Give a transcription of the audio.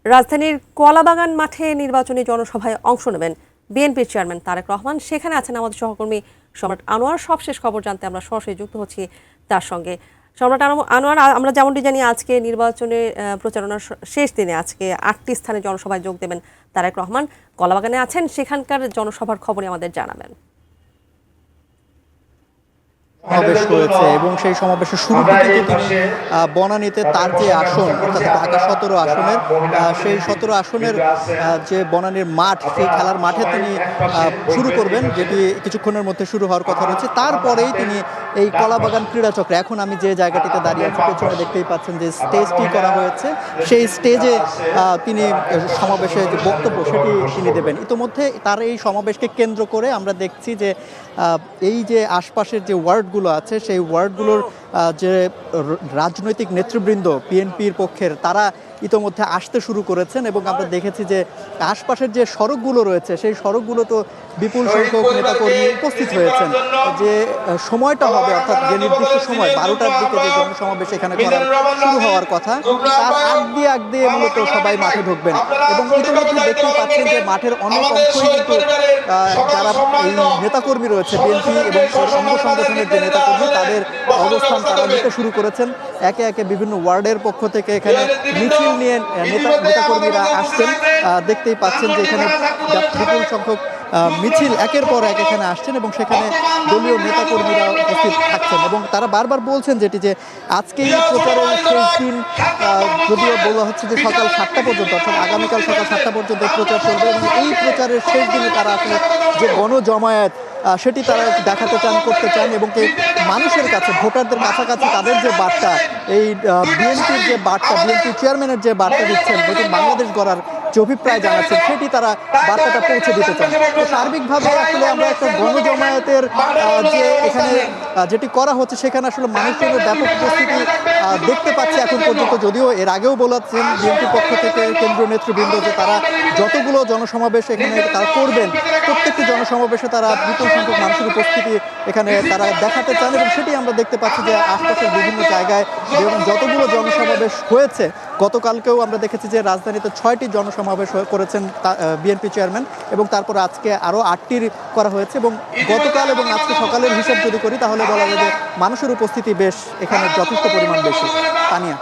রাজধানীর কলাবাগান মাঠে নির্বাচনী জনসভায় অংশ নেবেন বিএনপির চেয়ারম্যান তারেক রহমান। সেখানে আছেন আমাদের সহকর্মী সম্রাট আনোয়ার। সবশেষ খবর জানতে আমরা সরাসরি যুক্ত হচ্ছি তার সঙ্গে। সম্রাট আনোয়ার, আমরা যেমনটি জানি আজকে নির্বাচনের প্রচারণার শেষ দিনে আজকে ৮টি স্থানে জনসভায় যোগ দেবেন তারেক রহমান। কলাবাগানে আছেন, সেখানকার জনসভার খবরই আমাদের জানাবেন। সমাবেশ হয়েছে এবং সেই সমাবেশের শুরু থেকে তিনি বনানীতে তার যে আসন অর্থাৎ ঢাকা ১৭ আসনের সেই ১৭ আসনের যে বনানীর মাঠ, সেই খেলার মাঠে তিনি শুরু করবেন, যেটি কিছুক্ষণের মধ্যে শুরু হওয়ার কথা রয়েছে। তারপরেই তিনি এই কলাবাগান ক্রীড়াচক্রে, এখন আমি যে জায়গাটিতে দাঁড়িয়ে আছি পেছনে দেখতেই পাচ্ছেন যে স্টেজটি করা হয়েছে, সেই স্টেজে তিনি সমাবেশে যে বক্তব্য সেটি তিনি দেবেন। ইতিমধ্যে তার এই সমাবেশকে কেন্দ্র করে আমরা দেখছি যে এই যে আশপাশের যে ওয়ার্ডগুলো আছে সেই ওয়ার্ডগুলোর যে রাজনৈতিক নেতৃবৃন্দ বিএনপির পক্ষের তারা ইতোমধ্যে আসতে শুরু করেছেন এবং আমরা দেখেছি যে আশপাশের যে সড়কগুলো রয়েছে সেই সড়কগুলো তো বিপুল সংখ্যক নেতাকর্মী উপস্থিত হয়েছেন। যে সময়টা হবে অর্থাৎ যে নির্দিষ্ট সময় ১২টার দিকে যে জনসমাবেশ এখানে করার শুরু হওয়ার কথা, তার আগ দিয়ে মূলত সবাই মাঠে ঢুকবেন এবং ইতিমধ্যে দেখতেই পাচ্ছেন যে মাঠের অনেক অংশই কিন্তু যারা এই নেতাকর্মী রয়েছে বিএনপি এবং অঙ্গ সংগঠনের যে নেতাকর্মী তাদের অবস্থান তারা নিতে শুরু করেছেন। একে একে বিভিন্ন ওয়ার্ডের পক্ষ থেকে এখানে মিছিল নিয়ে নেতাকর্মীরা আসছেন। দেখতেই পাচ্ছেন যে এখানে বিপুল সংখ্যক মিছিল একের পর এক এখানে আসছেন এবং সেখানে দলীয় নেতাকর্মীরা উপস্থিত থাকছেন এবং তারা বারবার বলছেন যেটি যে আজকে এই প্রচারের শেষ দিন, যদিও বলা হচ্ছে যে সকাল ৭টা পর্যন্ত অর্থাৎ আগামীকাল সকাল ৭টা পর্যন্ত প্রচার চলবে এবং এই প্রচারের শেষ দিনে তারা আসলে যে গণজমায়েত সেটি তারা দেখাতে চান, করতে চান এবং মানুষের কাছে, ভোটারদের কাছাকাছি তাদের যে বার্তা, এই বিএনপির যে বার্তা, বিএনপি চেয়ারম্যানের যে বার্তা দিচ্ছেন, নতুন বাংলাদেশ গড়ার যে অভিপ্রায় জানাচ্ছেন সেটি তারা বার্তাটা পৌঁছে দিতে চান। তো সার্বিকভাবে আসলে আমরা একটা গণজমায়েতের যে এখানে যেটি করা হচ্ছে সেখানে আসলে মানুষজনের ব্যাপক উপস্থিতি দেখতে পাচ্ছে এখন পর্যন্ত। যদিও এর আগেও বলেছেন বিএনপির পক্ষ থেকে কেন্দ্রীয় নেতৃবৃন্দ যে তারা যতগুলো জনসমাবেশ এখানে তারা করবেন প্রত্যেকটি জনসমাবেশে তারা বিপুল সংখ্যক মানুষের উপস্থিতি এখানে তারা দেখাতে চান এবং সেটি আমরা দেখতে পাচ্ছি যে আশপাশের বিভিন্ন জায়গায় এবং যতগুলো জনসমাবেশ হয়েছে, গতকালকেও আমরা দেখেছি যে রাজধানীতে 6টি জনসমাবেশ করেছেন বিএনপি চেয়ারম্যান এবং তারপর আজকে আরও 8টির করা হয়েছে এবং গতকাল এবং আজকে সকালের হিসাব যদি করি তাহলে বলা যায় যে মানুষের উপস্থিতি বেশ এখানে যথেষ্ট পরিমাণ বেশি। তানিয়া।